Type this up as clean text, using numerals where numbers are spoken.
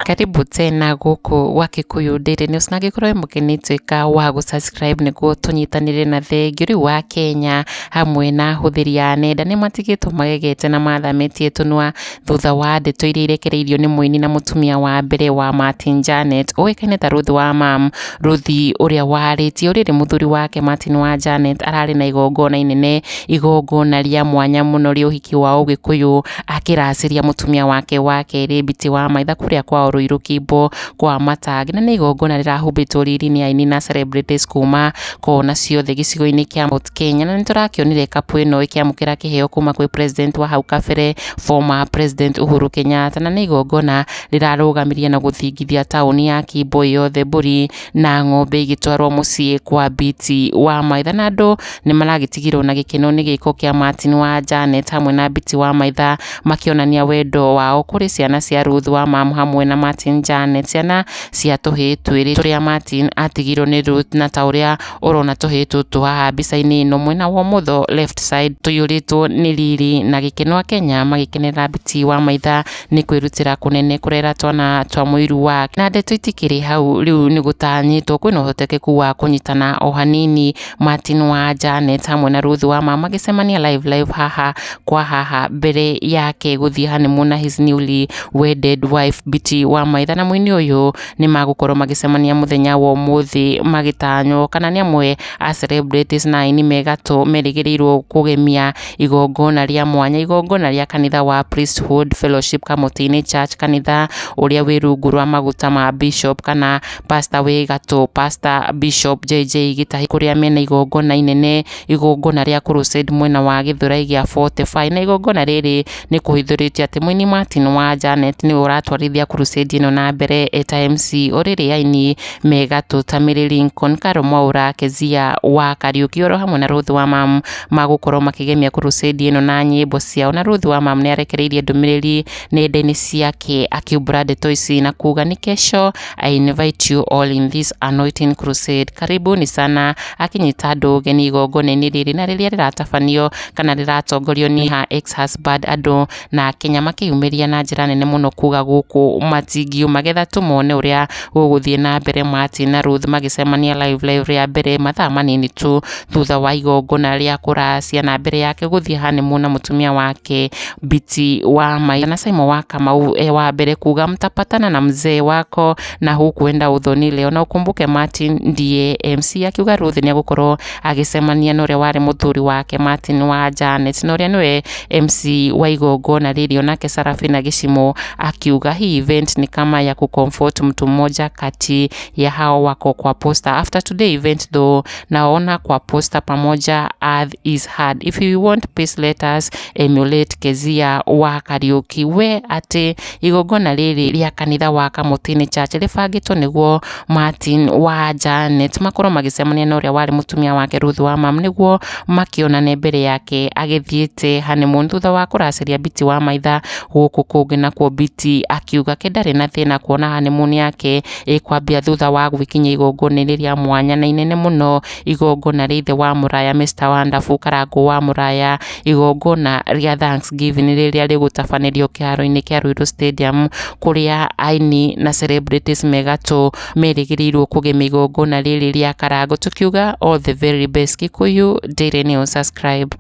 Karibu tena gũkũ gwa Gĩkũyũ Daily News na ngĩkorwo mũkenituĩka wa gũsubscribe nĩguo tũnyitanĩre na thengiũ rĩu wa Kenya hamwe na hũthĩri a nenda nĩ matigĩtwo magegete na mathamĩtie tũnua thutha wa ndeto iria irekereirio nĩ mũini na mũtumia wa mbere wa Martin Janet ũĩkaine ta Ruth wa Mam. Ruth ũrĩa warĩtie ũrĩrĩ mũthuri wake Martin wa Janet ararĩ na igongona inene, igongona rĩa mwanya mũno rĩa ũhiki wa Ũgĩkũyũ, akĩracĩria mũtumia wake wa kerĩ Biti wa Maitha kũrĩa kwao Ruiru Kimbo kwa Matangi, na nĩ igongona rĩrahumbĩtwo riri nĩ aini na celebrities kuma kona ciothe gĩcigo-inĩ kĩa Mount Kenya, na nĩtũrakĩonire kapu ĩno ĩkĩamũkĩra kĩheo kuma kwĩ president wa hau kabere former president Uhuru Kenyatta, na nĩ igongona rĩrarũgamirie na gũthingithia taũni ya Kimbo yothe, mbũri na ng'ombe igĩtwarwo mũciĩ kwa Biti wa Maitha, na andũ nĩ maragĩtigirwo na gĩkeno nĩ gĩko kĩa Martin wa Janet hamwe na Biti wa Maitha makĩonania wendo wao kũrĩ ciana cia Ruth wa Mam hamwe na Martin Janet, ciana cia tũhĩĩ twĩrĩ tũrĩa Martin atigirwo nĩ Ruth, na ta ũrĩa ũrona tũhĩĩ tũtũ haha mbica-inĩ ĩno mwena wa ũmotho left side tũiyũrĩtwo nĩ riri na gĩkeno, Akenya magĩkenera Biti wa Maitha nĩ kwĩrutĩra kũnene kũrera twana twa mũiru wake, na ndeto itikĩrĩ hau rĩu nĩ gũtanyĩtwo kwĩna ũhotekeku wa kũnyitana o hanini Martin wa Janet hamwe na Ruth wa Mam magĩcemania live haha kwa haha mbere yake gũthiĩ honeymoon na his newly wedded wife Biti wa Maitha, na mũini ũyũ nĩ magũkorwo magĩcemania mũthenya wa ũmũthĩ magĩtanywo kana nĩ amwe a celebrities na aini megatũ merĩgĩrĩirwo kũgemia igongona rĩa mwanya, igongona rĩa kanitha wa Priesthood Fellowship Kamũtĩ-inĩ Church, kanitha ũrĩa wĩ rungu rwa maguta ma Bishop kana pastor wĩ gatũ Pastor Bishop JJ Gĩtahi, kũrĩa mena igongona inene, igongona rĩa crusade mwena wa Gĩthũrai gĩa 45, na igongona rĩrĩ nĩ kũhithũrĩtio atĩ mũini Martin wa Janet nĩ ũratwarithia crusade ĩno na mbere eta MC, ũrĩrĩ aini megatũ ta Mary Lincoln, Karo Mwaura, Kezia wa Kariuki oro hamwe na Ruth wa Mam magũkorwo makĩgemia crusade ĩno na nyĩmbo ciao, na Ruth wa Mam nĩ arekereirie ndũmĩrĩri nenda-inĩ ciake akiumbũra ndeto ici na kuga nĩ kesho, I invite you all in this anointing crusade, karibuni sana, akinyita andũ ũgeni igongona-inĩ rĩrĩ na rĩrĩa rĩratabanio kana rĩratongorio nĩ ha ex-husband, andũ na Kenya makĩyumĩria na njĩra nene mũno kuga gũkũ matingiuma getha tũmone ũrĩa gũgũthiĩ na mbere Martin na Ruth magĩcemania live rĩa mbere mathaa manini tu thutha wa igongona rĩa kũracia na mbere yake gũthiĩ honeymoon na mũtumia wake Biti wa Maitha, na Simon wa Kamau wa mbere kuga mtapatana na mzee wako na hukuenda udhoni leo, na ukumbuke Martin ndiye MC, akiuga Ruth nĩ agũkorwo agĩcemania na ũrĩa warĩ mũthuri wake Martin wa Janet, na ũrĩa nĩwe MC wa igongona rĩrĩ, onake Sarafina Gĩcimo akiuga hii event ni kama ya kucomfort mtu mmoja kati ya hao wako kwa poster. After today event though, naona kwa poster pamoja earth is hard, if you want peace let us emulate Kezia wa Kariuki, we ati igongona rĩrĩ rĩa kanitha wa Kamũtĩ-inĩ Church rĩbangĩtwo nĩguo Martin wa Janet makorwo magĩcemania na ũrĩa warĩ mũtumia wake Ruth wa Mam nĩguo makĩonane mbere yake agĩthiĩte honeymoon thutha wa kũracĩria Biti wa Maitha gũkũ kũngĩ, nakuo Biti akiuga kendarĩ na thĩna kuona honeymoon yake ĩkwambia thutha wa gwĩkinyia igongona rĩa mwanya na inene mũno, igongona rĩa ithe wa mũraya Mr Wonderful Karangũ wa mũraya, igongona rĩa Thanksgiving rĩrĩa rĩgũtabanĩrio kĩharo-inĩ kĩa Ruiru Stadium kũrĩa aini na celebrities megatũ merĩgĩrĩirwo kũgemia igongona rĩrĩ rĩa Karangũ, tukiuga all the very best. Gĩkũyũ Daily News, subscribe.